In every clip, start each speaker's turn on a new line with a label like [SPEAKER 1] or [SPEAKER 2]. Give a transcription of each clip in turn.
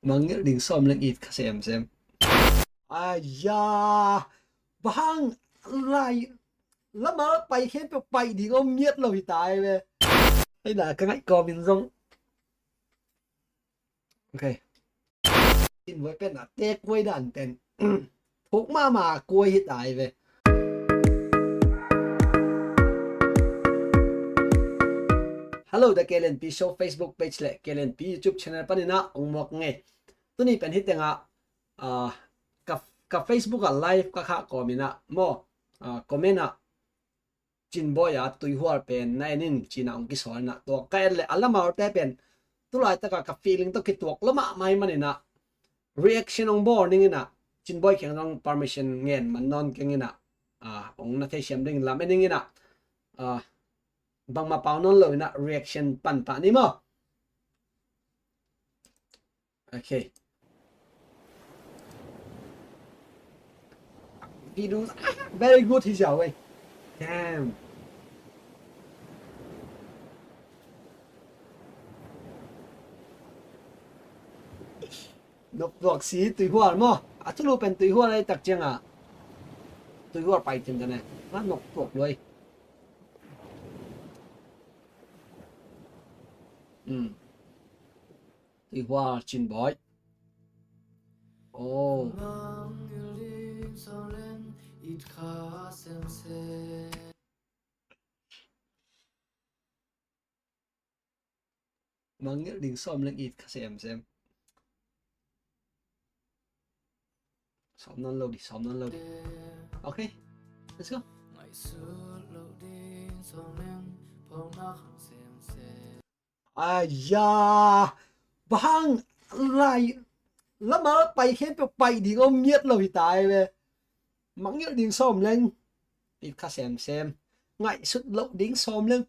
[SPEAKER 1] Mang nghĩa đình xóm lên ít xem. Ai da, bang lại lắm mà bay hết bay đi ông nhiệt rồi tài về. Hay là cái ngại cò miền rông. Ok. Xin với bên là tê quay đàn tên. Thuốc mà quay hiện tại về. Hello, the KLNP Show Facebook page le KLNP YouTube channel panina ongmok nge. Tuni pen hit nga ka Facebook a live ka kha komina mo comment a chin boy a tui huar pen nainin china ong ki sol na to ka le alama te pen tulai ta ka feeling to ki tok lama mai manina reaction ong warning ina chin boy kheng rong permission ngen man non kengina ong na thei siam ding lam eningina bang ma pau non lo na reaction pan pa ni mo. Okay, video very good thì giàu ấy. Damn. Nộp xí tùy hoa mà chú lô bên tùy hoa đây đặc trưng tùy hoa bài chân cái này nó nộp rồi. Tùy hoa chín bói. Oh. Mang nghĩa đình xóm lên ít xem. Xóm non lâu đi. Ok, let's go. Ai da, bang lại lắm mà bay hết bay đi ông nhiệt rồi tài về. Mang nghĩa đình xóm lên ít xem. Ngại xuất lậu đình xóm lên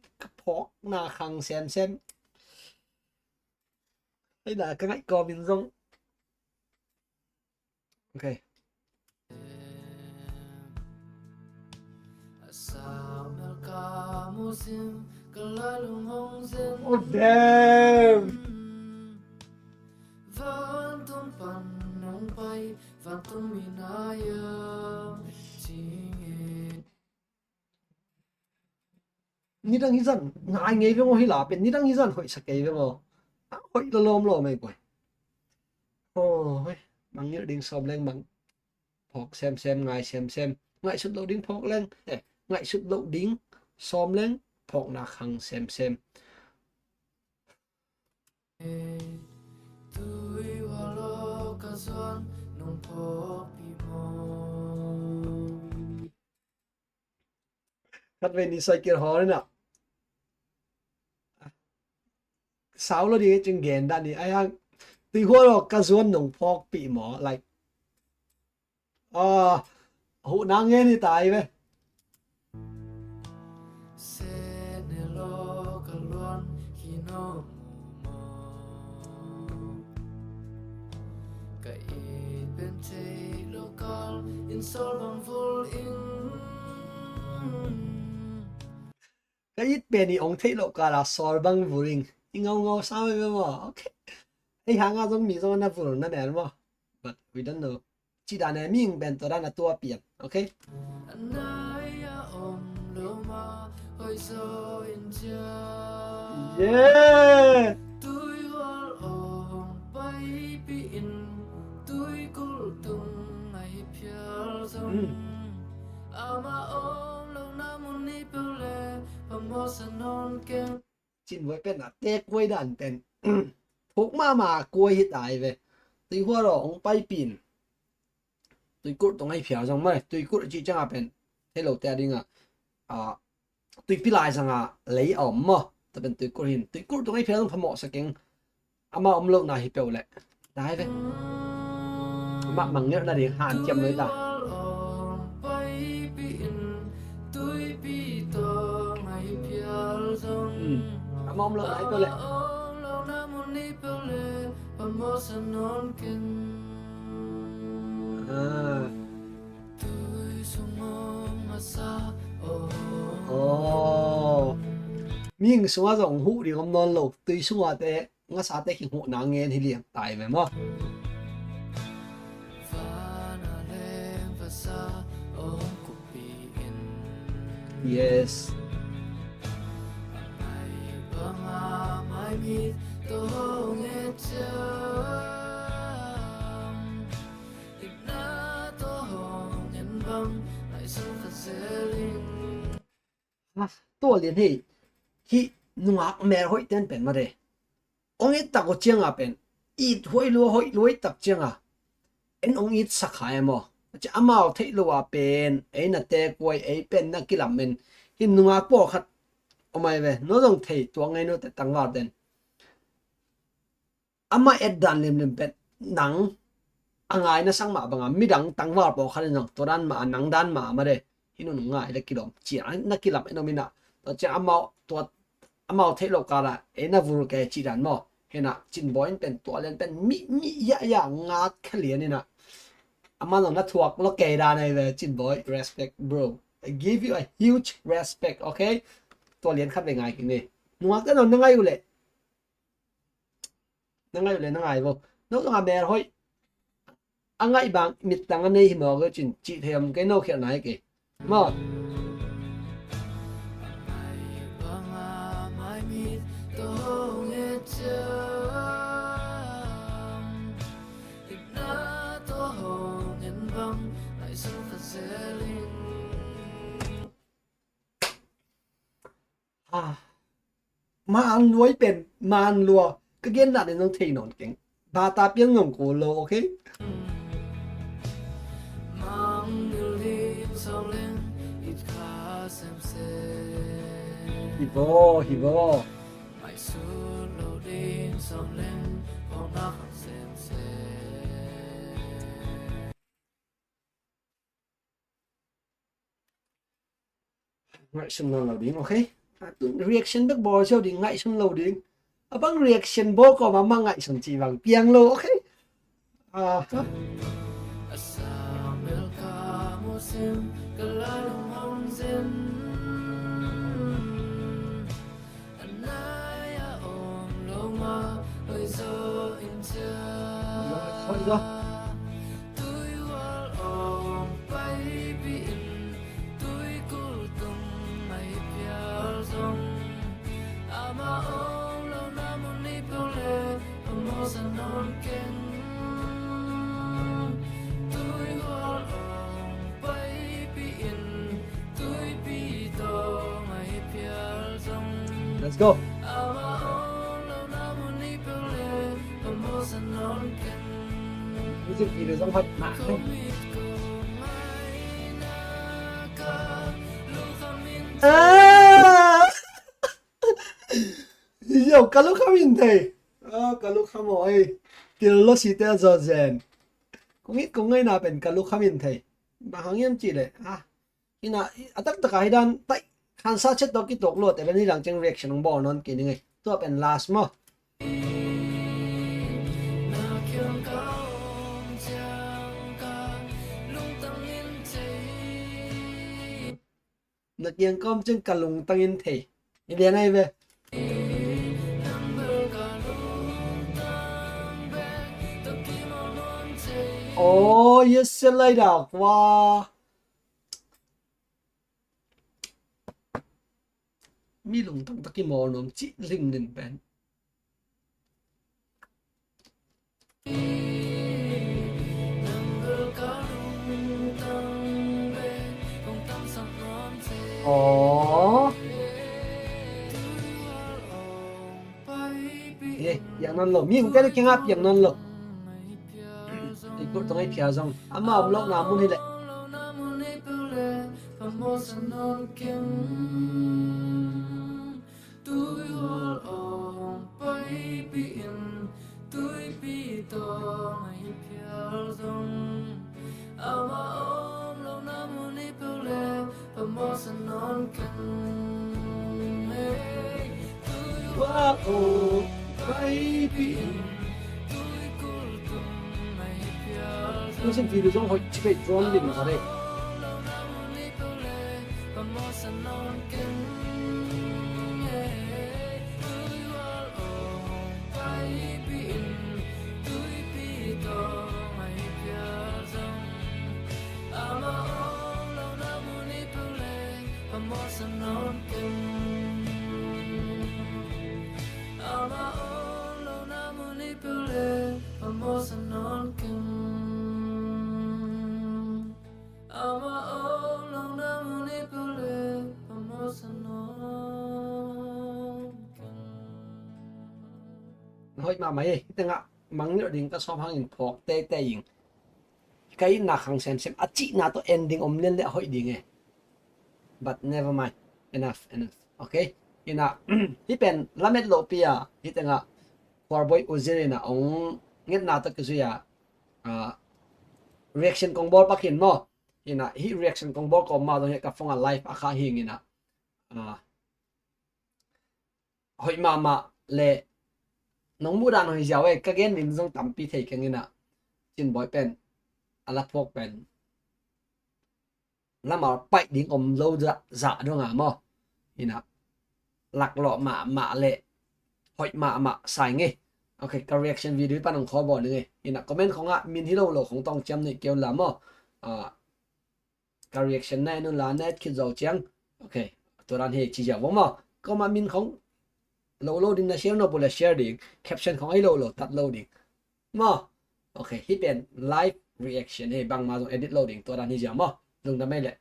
[SPEAKER 1] phó na khang xem. Hay là cái ngại cò miền rông. Ok. Oh damn. Ni đang dần ngại nghe với ngôi lá bên ni đang dần hội sạc với ngô hội là lom lo mày quay. Ôi mang nghĩa đình xóm lên bằng phọc xem ngại xem ngại xuất lậu đính phọc lên ngại xuất lậu đính xóm lên phọc na khang xem. Cắt về đi xoay kia hó đấy nào. Sáu lo đi chừng ghen đạn đi ai hăng tùy hoa lo cả zuan nông phok bị mỏ like hụ năng nghe đi tài về. Cái ít bên đi ông thấy lộ cả là soi băng vô ring ngâu sao vậy mà ok ấy hàng à giống mì giống na vừa na nè mà but we don't know chỉ đàn này mình bên tôi đang là tua biển ok. Yeah. Xin với bên là tê quay đàn tên thuốc mà quay hiện tại về tùy hoa rồi ông bay pin tùy cút tông hay phiền xong mày tùy cút chỉ chẳng bên thế lâu tê đi tùy pi lại rằng lấy ẩm mà tập bên tùy cút tông hay phiền xong phải mỏ sẽ kinh mà ông lâu này hiểu lại đấy về mà bằng nghĩa là để hạn chậm lấy ta. Mong lợi lại tôi lại mình xuống dòng hũ thì không non lộc tùy xuống thế nga sa te hi hu na ngen hi liang tai ve mo yes to liền hi nuak mer hoi ten pen ma re ong it ta ko chiang a pen it hoi loi tak chiang a en ong it sakhai mo cha amao thei lo a pen e na te koi e pen na kilam men hin nuak po khat omai ve no dong thei to ngai no te tangwa den ama ed dan lem pen nang angai na sang ma banga midang tangwa po khan nang toran ma nang dan ma re hinu ngai le kilom chi na kilam eno mina to cha amao thei lo kala e na vur ke chi dan mo hena chin boin pen to len pen mi ya nga khlian ni na ama no na thuak lo ke da nei ve chin boy respect bro I give you a huge respect okay to lien khat ve ngai ki ni nuak ta no ngai u le ngai vô no nga mer hoi angai bang mit tang nei hi mo ge chin chi them cái no khia nai ke mo man nuôi pen man lùa cái gen là nên nó thấy nón kính bà ta biết ngồng cổ lô ok hi vô ngại xem nào đi ok reaction bác bò sao đi ngại xem lâu đi bang reaction bố có mà mang ngại sẵn chỉ bằng piang lô ok thôi rồi let's go music video giống thật mạng đấy giờ cả lúc không nhìn thấy cả lúc không hỏi tiền lúc xí tiền giờ rèn cũng ít cũng ngay nào bên cả lúc không nhìn thấy mà hàng em chỉ đấy khi nào tất cả hai đàn tại khán giả chết đó cái tốc độ tại bên này làm trên reaction ng ball non cái này tôi bên last mà nó tiếng com trên cả lùng tăng in thể như thế này về oh yes lại đảo qua mi lùng tăng tắc cái mò nó chỉ linh lên bên yang non lo mi cái đó kinh áp yang non lo thì cũng tông ấy phía dòng mà ông lộc nào muốn đi lại wow baby 무슨 비료 좀 집에 드럼 되는 거래 hoi ma mai tenga mangni ding ka som hangin phok te ing cái na khang sem achi na to ending len le hoi ding but never mind, enough okay ina hi pen lamet lo pia hi tenga for boy uzeri na ong nget na to kuya reaction kong bol pakin mo ina hi reaction kong bol ko ma do he ka fonga live akha hing ina hoi ma le nong mu dan hoi jawe ka gen min jong tampi thei keng ina chin boy pen ala phok pen lama pai ding lo dạ do nga mo ina lạc lọ mạ lệ hội mạ sai nghe ok cái reaction video pan ông khó bỏ nữa ina comment không ạ min hello lo không tông chăm này kêu lắm mo cái reaction này nó là net khi giàu chăng ok tôi đang hệ chỉ giáo vong mo có mà min không lo đi na share nó bula share đi caption không ai lo tắt loading mo ok hit and live reaction hey bang ma edit loading tôi đang hệ giáo mo dùng đam mê lệ